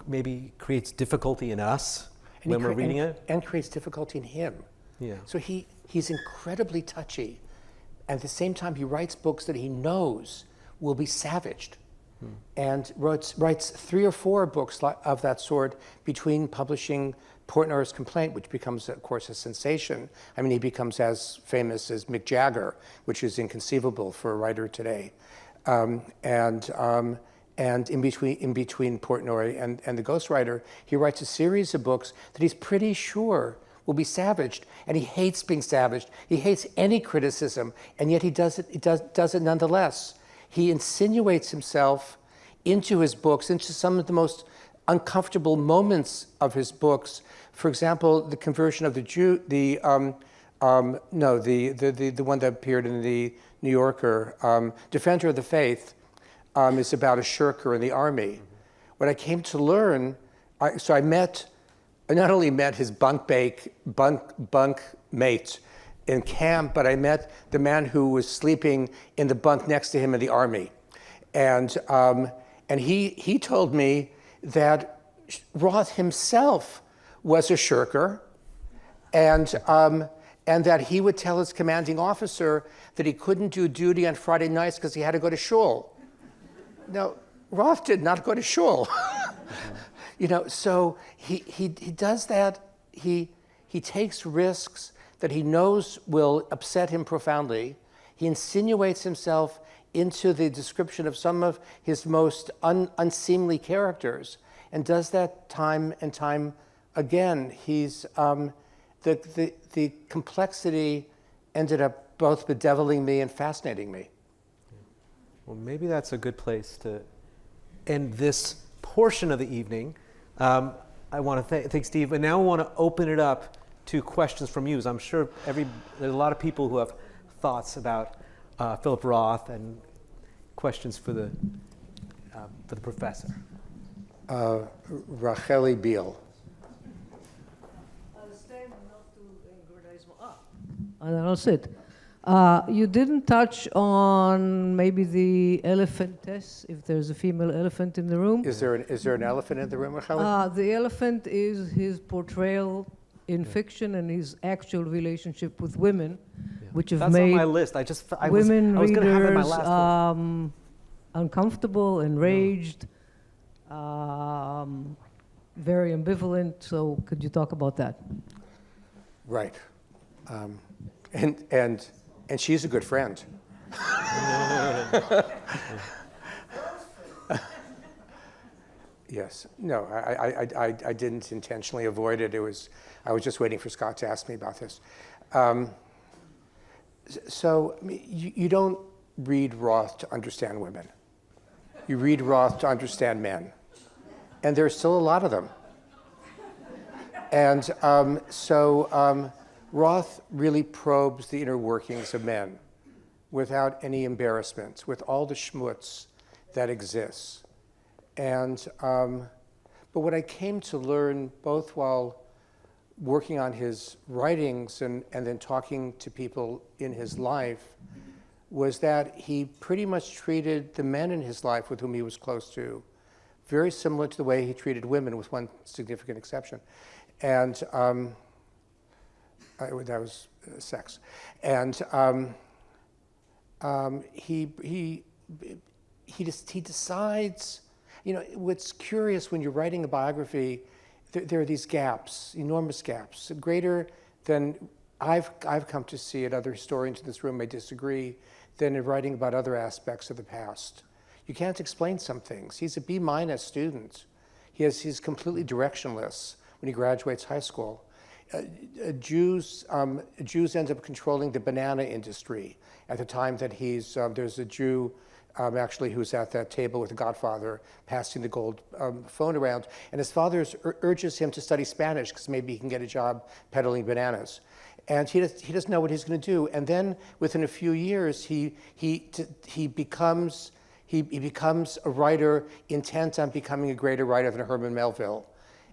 maybe creates difficulty in us when we're reading it. And creates difficulty in him. Yeah. So he's incredibly touchy. At the same time, he writes books that he knows will be savaged. And writes 3 or 4 books of that sort between publishing Portnoy's Complaint, which becomes, of course, a sensation. I mean, he becomes as famous as Mick Jagger, which is inconceivable for a writer today. And in between Portnoy and The Ghostwriter, he writes a series of books that he's pretty sure will be savaged, and he hates being savaged. He hates any criticism, and yet he does it nonetheless. He insinuates himself into his books, into some of the most uncomfortable moments of his books. For example, the conversion of the Jew, the one that appeared in the New Yorker, Defender of the Faith, is about a shirker in the army. What I came to learn, I not only met his bunk mate in camp, but I met the man who was sleeping in the bunk next to him in the army. And he told me that Roth himself was a shirker, and that he would tell his commanding officer that he couldn't do duty on Friday nights because he had to go to shul. Now, Roth did not go to shul. So he does that. He takes risks that he knows will upset him profoundly. He insinuates himself into the description of some of his most unseemly characters, and does that time and time again. He's the complexity ended up both bedeviling me and fascinating me. Well, maybe that's a good place to end this portion of the evening. I want to thank Steve, and now I want to open it up to questions from you. I'm sure there's a lot of people who have thoughts about Philip Roth and questions for the professor. Racheli Beal. I don't know, sit. You didn't touch on maybe the elephant test, if there's a female elephant in the room. Is there an elephant in the room, Racheli? The elephant is his portrayal in fiction and his actual relationship with women, which have That's made on my list. I was women going to have it in my readers last one. uncomfortable, enraged, very ambivalent. So could you talk about that? Right. And she's a good friend. Yes. No, I didn't intentionally avoid it. I was just waiting for Scott to ask me about this. So I mean, you don't read Roth to understand women. You read Roth to understand men. And there's still a lot of them. And Roth really probes the inner workings of men without any embarrassment, with all the schmutz that exists. And, but what I came to learn both while working on his writings and then talking to people in his life was that he pretty much treated the men in his life with whom he was close to very similar to the way he treated women, with one significant exception. And that was sex. And he decides, you know, what's curious when you're writing a biography, there are these gaps, enormous gaps, greater than I've come to see it. Other historians in this room may disagree, than in writing about other aspects of the past. You can't explain some things. He's a B- student. He's completely directionless when he graduates high school. Jews end up controlling the banana industry at the time that there's a Jew actually who's at that table with the Godfather passing the gold phone around, and his father urges him to study Spanish because maybe he can get a job peddling bananas. And he doesn't know what he's going to do. And then within a few years, he becomes a writer intent on becoming a greater writer than Herman Melville.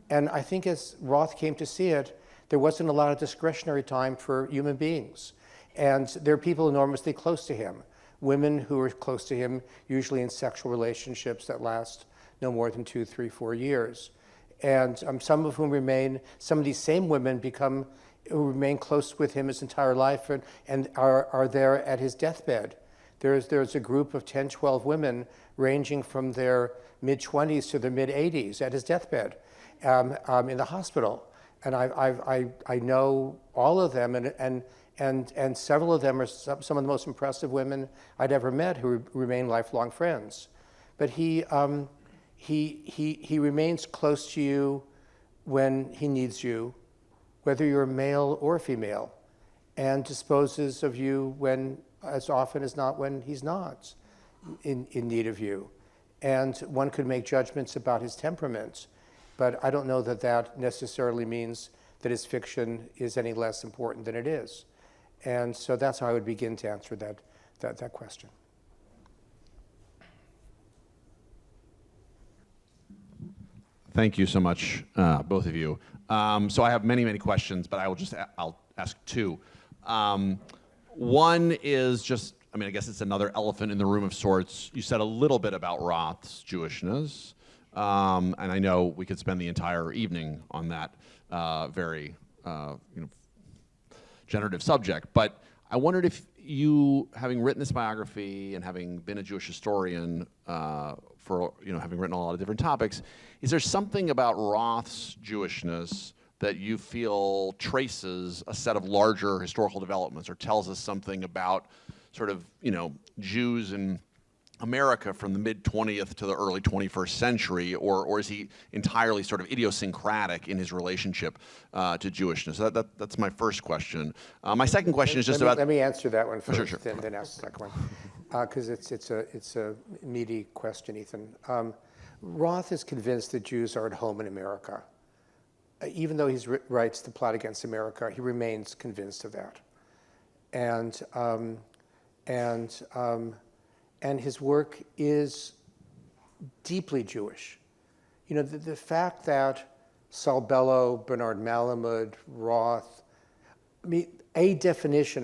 And I think as Roth came to see it, there wasn't a lot of discretionary time for human beings. And there are people enormously close to him, women who are close to him, usually in sexual relationships that last no more than 2, 3, 4 years. And some of these same women who remain close with him his entire life and are there at his deathbed. There's a group of 10, 12 women ranging from their mid-20s to their mid-80s at his deathbed in the hospital. And I know all of them, and several of them are some of the most impressive women I'd ever met who remain lifelong friends. But he remains close to you when he needs you, whether you're male or female, and disposes of you as often as not when he's not in need of you. And one could make judgments about his temperament, but I don't know that necessarily means that his fiction is any less important than it is. And so that's how I would begin to answer that question. Thank you so much, both of you. So I have many, many questions, but I'll ask two. One is just, I guess it's another elephant in the room of sorts. You said a little bit about Roth's Jewishness, and I know we could spend the entire evening on that very generative subject, but I wondered if you, having written this biography and having been a Jewish historian for having written a lot of different topics, is there something about Roth's Jewishness that you feel traces a set of larger historical developments or tells us something about sort of, Jews in America from the mid-20th to the early 21st century, or is he entirely sort of idiosyncratic in his relationship to Jewishness? That's my first question. My second question is just about... Let me answer that one first, Sure. then ask the second one, because it's a meaty question, Ethan. Roth is convinced that Jews are at home in America. Even though he writes The Plot Against America, he remains convinced of that. And his work is deeply Jewish. The fact that Saul Bellow, Bernard Malamud, Roth, a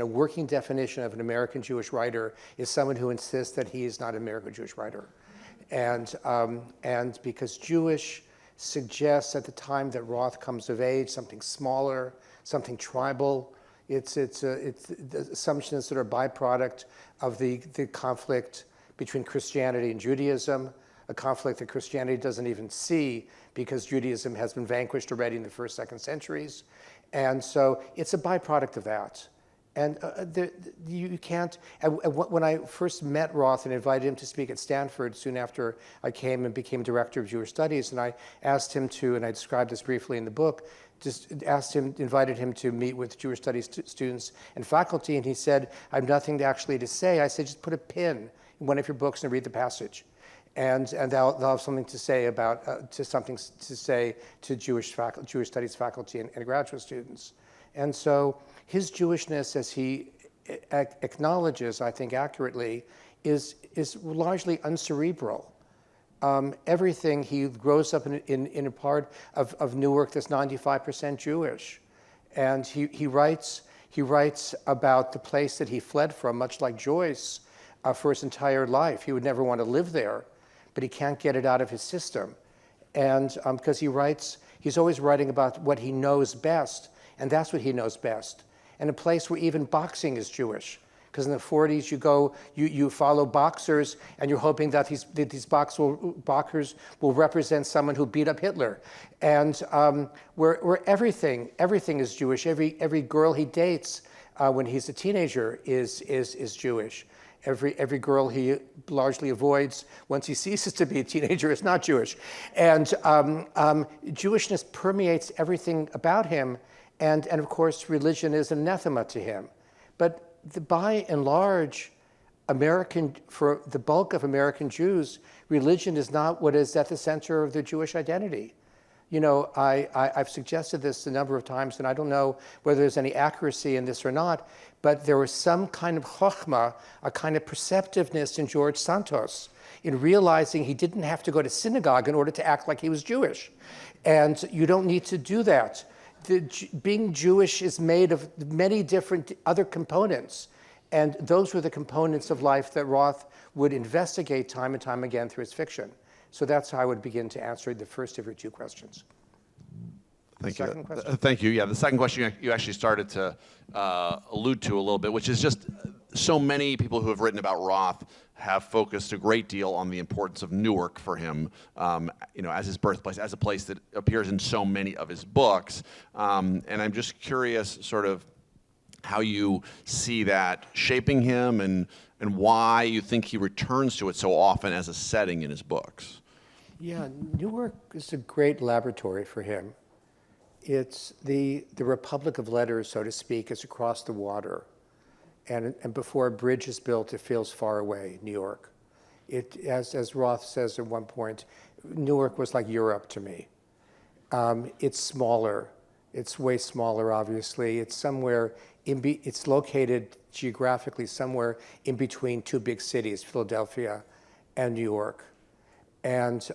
working definition of an American Jewish writer is someone who insists that he is not an American Jewish writer. And because Jewish suggests at the time that Roth comes of age something smaller, something tribal. It's the assumptions that are byproduct of the conflict between Christianity and Judaism, a conflict that Christianity doesn't even see because Judaism has been vanquished already in the first, second centuries. And so it's a byproduct of that. And you can't, when I first met Roth and invited him to speak at Stanford soon after I came and became director of Jewish Studies, and I asked him to, and I described this briefly in the book, just invited him to meet with Jewish Studies students and faculty, and he said, I have nothing actually to say. I said, just put a pin in one of your books and read the passage. And they'll have something to say about, to Jewish Studies faculty and graduate students. And so his Jewishness, as he acknowledges, I think accurately, is largely uncerebral. Everything, he grows up in a part of Newark that's 95% Jewish. And he writes about the place that he fled from, much like Joyce, for his entire life. He would never want to live there, but he can't get it out of his system. And because he's always writing about what he knows best, and that's what he knows best. And a place where even boxing is Jewish. Because in the 40s, you follow boxers, and you're hoping that these boxers will represent someone who beat up Hitler. And where everything is Jewish. Every girl he dates when he's a teenager is Jewish. Every girl he largely avoids once he ceases to be a teenager is not Jewish. And Jewishness permeates everything about him. And of course, religion is anathema to him. But by and large, for the bulk of American Jews, religion is not what is at the center of their Jewish identity. You know, I've suggested this a number of times, and I don't know whether there's any accuracy in this or not, but there was some kind of chokhmah, a kind of perceptiveness in George Santos in realizing he didn't have to go to synagogue in order to act like he was Jewish. And you don't need to do that. Being Jewish is made of many different other components. And those were the components of life that Roth would investigate time and time again through his fiction. So that's how I would begin to answer the first of your two questions. Thank you. Second question? Thank you. Yeah, the second question you actually started to allude to a little bit, which is just so many people who have written about Roth have focused a great deal on the importance of Newark for him, as his birthplace, as a place that appears in so many of his books. And I'm just curious, sort of, how you see that shaping him and why you think he returns to it so often as a setting in his books. Yeah, Newark is a great laboratory for him. It's the Republic of Letters, so to speak, is across the water. And before a bridge is built, it feels far away, New York. As Roth says at one point, Newark was like Europe to me. It's smaller. It's way smaller, obviously. It's somewhere, it's located geographically somewhere in between two big cities, Philadelphia and New York. And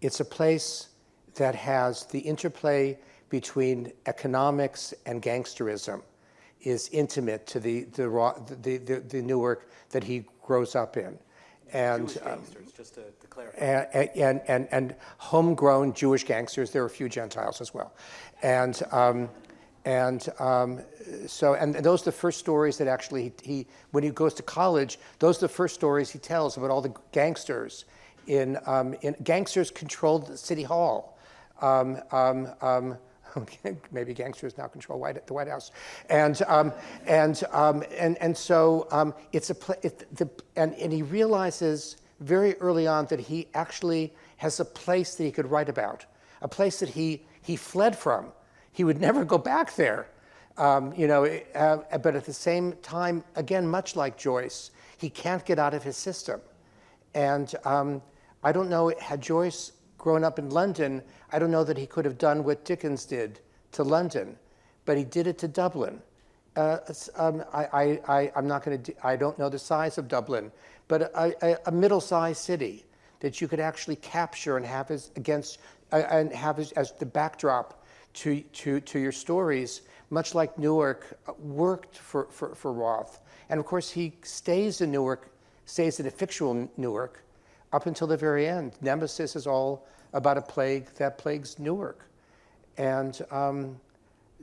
it's a place that has the interplay between economics and gangsterism is intimate to the Newark that he grows up in. And Jewish gangsters, just to clarify. And homegrown Jewish gangsters. There are a few Gentiles as well. And those are the first stories that actually he when he goes to college, those are the first stories he tells about all the gangsters in gangsters controlled City Hall. Maybe gangsters now control the White House, and so it's and he realizes very early on that he actually has a place that he could write about, a place that he fled from. He would never go back there, but at the same time, again, much like Joyce, he can't get out of his system, and I don't know, had Joyce grown up in London, I don't know that he could have done what Dickens did to London, but he did it to Dublin. I'm not going to. I don't know the size of Dublin, but a middle-sized city that you could actually capture and have as the backdrop to your stories, much like Newark worked for Roth. And of course, he stays in Newark, stays in a fictional Newark, up until the very end. Nemesis is all about a plague that plagues Newark. And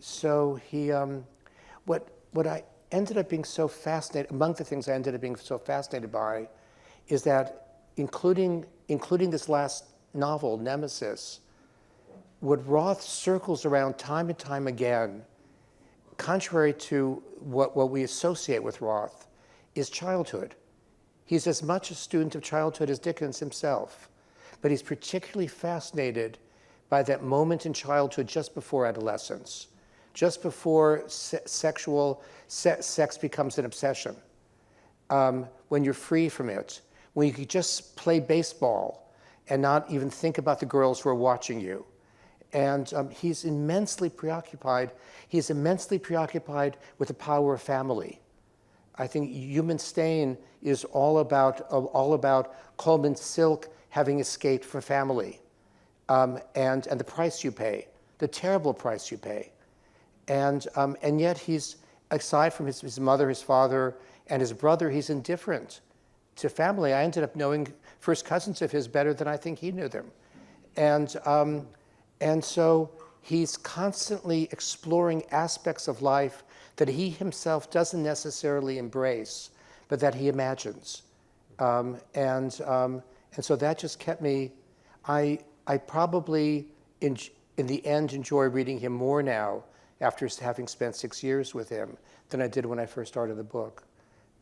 so he, what I ended up being so fascinated, among the things I ended up being so fascinated by, is that including this last novel, Nemesis, what Roth circles around time and time again, contrary to what we associate with Roth, is childhood. He's as much a student of childhood as Dickens himself, but he's particularly fascinated by that moment in childhood just before adolescence, just before sex becomes an obsession, when you're free from it, when you could just play baseball and not even think about the girls who are watching you. And he's immensely preoccupied. He's immensely preoccupied with the power of family. I think Human Stain is all about Coleman Silk having escaped from family, and the price you pay, the terrible price you pay. And yet he's, aside from his mother, his father, and his brother, he's indifferent to family. I ended up knowing first cousins of his better than I think he knew them. And so he's constantly exploring aspects of life that he himself doesn't necessarily embrace, but that he imagines. And so that just kept me, I probably, in the end, enjoy reading him more now after having spent 6 years with him than I did when I first started the book.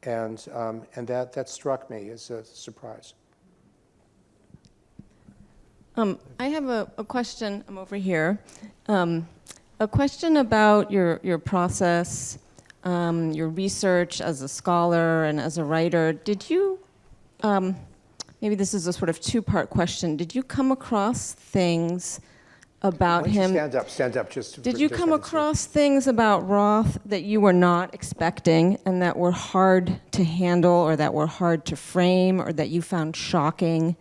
And that struck me as a surprise. I have a question. I'm over here. A question about your process, your research as a scholar and as a writer. Did you, maybe this is a sort of two-part question. Did you come across things about him? Stand up. Did you come across things about Roth that you were not expecting and that were hard to handle or that were hard to frame or that you found shocking?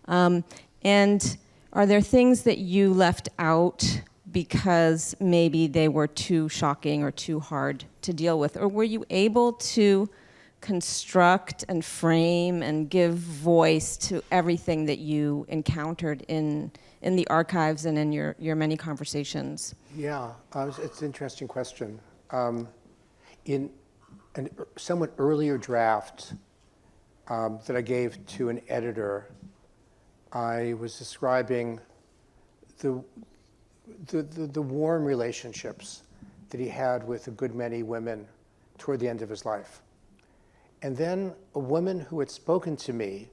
And are there things that you left out because maybe they were too shocking or too hard to deal with? Or were you able to construct and frame and give voice to everything that you encountered in the archives and in your many conversations? Yeah, it's an interesting question. In a somewhat earlier draft that I gave to an editor, I was describing the warm relationships that he had with a good many women toward the end of his life. And then a woman who had spoken to me,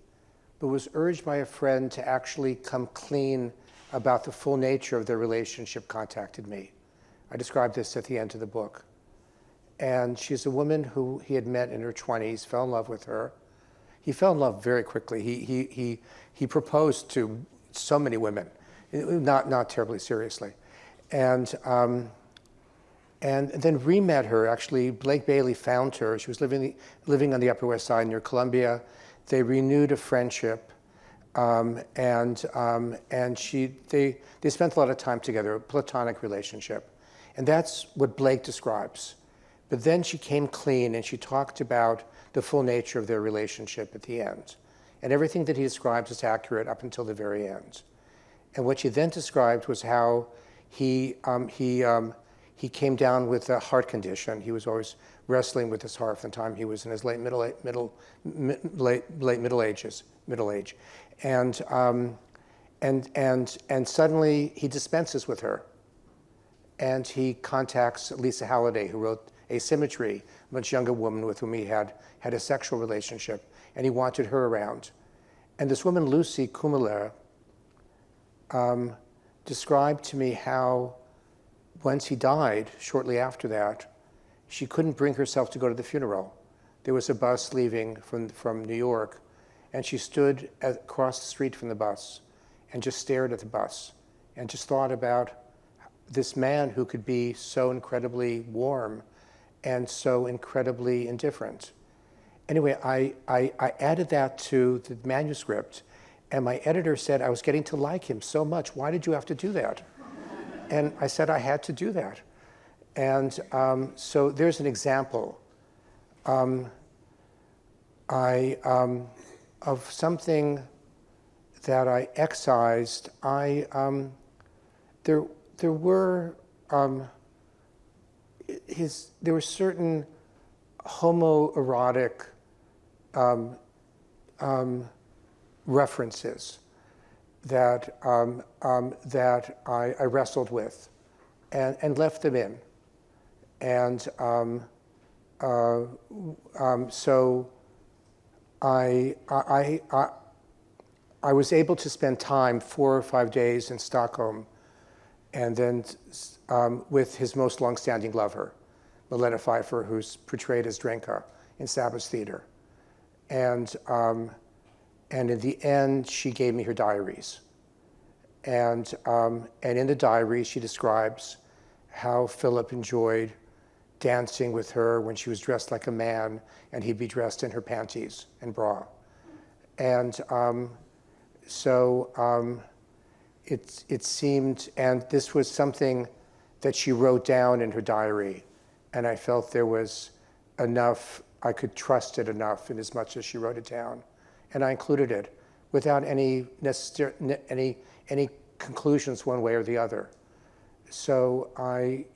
but was urged by a friend to actually come clean about the full nature of their relationship, contacted me. I described this at the end of the book. And she's a woman who he had met in her 20s, fell in love with her. He fell in love very quickly. He proposed to so many women, not terribly seriously. And then re-met her. Actually, Blake Bailey found her. She was living on the Upper West Side near Columbia. They renewed a friendship, and they spent a lot of time together, a platonic relationship. And that's what Blake describes. But then she came clean and she talked about the full nature of their relationship at the end. And everything that he describes is accurate up until the very end. And what she then described was how he came down with a heart condition. He was always wrestling with his heart from the time he was in his late middle age. And suddenly he dispenses with her. And he contacts Lisa Halliday, who wrote Asymmetry, a much younger woman with whom he had a sexual relationship, and he wanted her around. And this woman, Lucy Kummeler, described to me how once he died, shortly after that, she couldn't bring herself to go to the funeral. There was a bus leaving from New York, and she stood across the street from the bus and just stared at the bus and just thought about this man who could be so incredibly warm and so incredibly indifferent. Anyway, I added that to the manuscript, and my editor said I was getting to like him so much. Why did you have to do that? And I said I had to do that. And so there's an example of something that I excised, there were certain homoerotic references that I wrestled with and left them in. And so I was able to spend time 4 or 5 days in Stockholm, and then with his most long-standing lover, Milena Pfeiffer, who's portrayed as Drenka in Sabbath Theater. And in the end, she gave me her diaries. And in the diaries, she describes how Philip enjoyed dancing with her when she was dressed like a man and he'd be dressed in her panties and bra. And it seemed, and this was something that she wrote down in her diary, and I felt there was enough, I could trust it enough in as much as she wrote it down. And I included it without any conclusions one way or the other. So I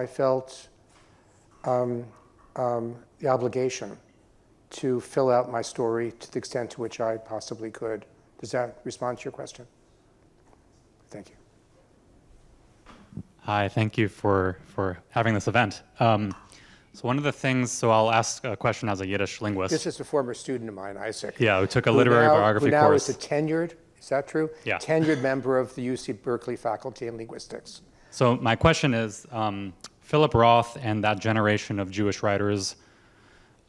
felt the obligation to fill out my story to the extent to which I possibly could. Does that respond to your question? Thank you. Hi, thank you for having this event. So one of the things, so I'll ask a question as a Yiddish linguist. This is a former student of mine, Isaac. Yeah, who took a literary biography who now course. is a tenured, is that true? Yeah. Tenured member of the UC Berkeley Faculty in Linguistics. So my question is, Philip Roth and that generation of Jewish writers,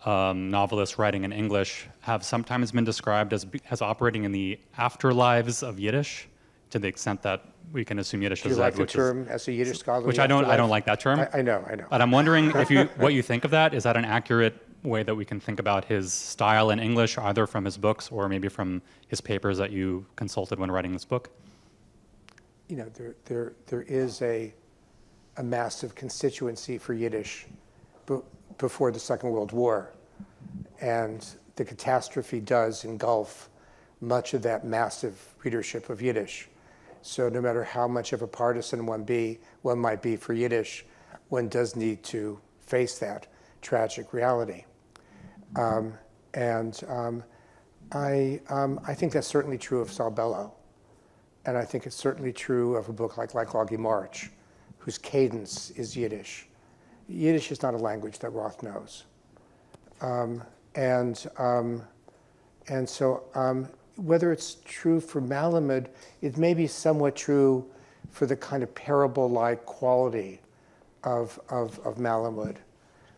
novelists writing in English, have sometimes been described as operating in the afterlives of Yiddish, to the extent that we can assume Yiddish Do is you like dead, the which term as a Yiddish scholar? which I don't like that term. I know. But I'm wondering what you think of that. Is that an accurate way that we can think about his style in English, either from his books or maybe from his papers that you consulted when writing this book? You know, there is a massive constituency for Yiddish before the Second World War, and the catastrophe does engulf much of that massive readership of Yiddish. So no matter how much of a partisan one might be for Yiddish, one does need to face that tragic reality. I think that's certainly true of Saul Bellow. And I think it's certainly true of a book like Loggy March, whose cadence is Yiddish. Yiddish is not a language that Roth knows. So whether it's true for Malamud, it may be somewhat true for the kind of parable-like quality of Malamud.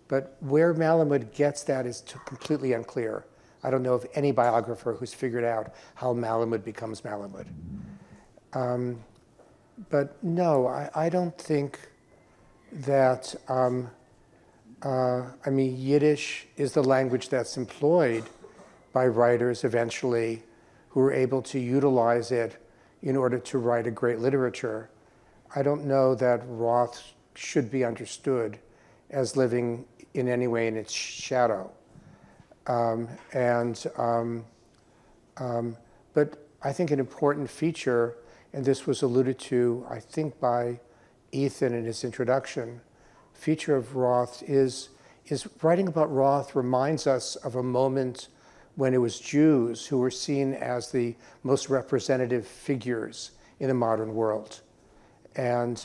But where Malamud gets that is completely unclear. I don't know of any biographer who's figured out how Malamud becomes Malamud. But no, I don't think that, Yiddish is the language that's employed by writers eventually who are able to utilize it in order to write a great literature. I don't know that Roth should be understood as living in any way in its shadow. But I think an important feature, and this was alluded to, I think, by Ethan in his introduction, feature of Roth is writing about Roth reminds us of a moment when it was Jews who were seen as the most representative figures in the modern world. And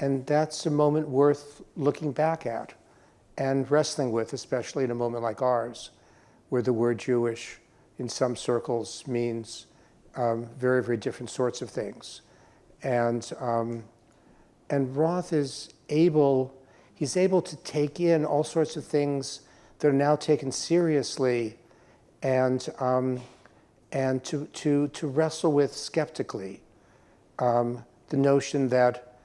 that's a moment worth looking back at and wrestling with, especially in a moment like ours, where the word Jewish in some circles means very, very different sorts of things. And Roth is he's able to take in all sorts of things that are now taken seriously and to wrestle with skeptically. The notion that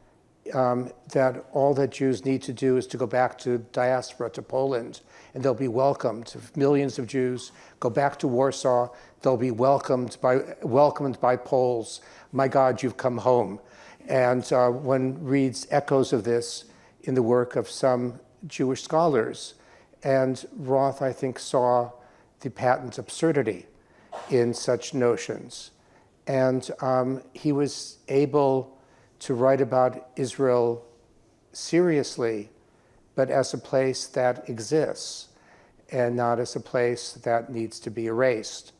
all that Jews need to do is to go back to diaspora, to Poland, and they'll be welcomed. If millions of Jews go back to Warsaw, they'll be welcomed by Poles. My God, you've come home. And one reads echoes of this in the work of some Jewish scholars. And Roth, I think, saw the patent absurdity in such notions. And he was able to write about Israel seriously, but as a place that exists and not as a place that needs to be erased.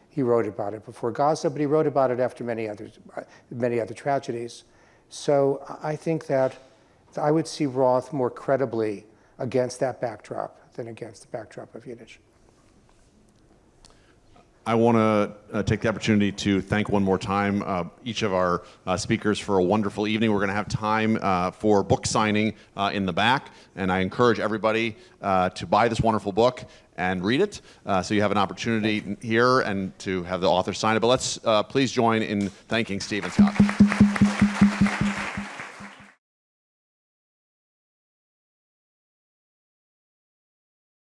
He wrote about it before Gaza, but he wrote about it after many other tragedies. So I think that I would see Roth more credibly against that backdrop than against the backdrop of Yiddish. I want to take the opportunity to thank one more time each of our speakers for a wonderful evening. We're going to have time for book signing in the back, and I encourage everybody to buy this wonderful book and read it. So you have an opportunity here and to have the author sign it. But let's please join in thanking Steve and Scott.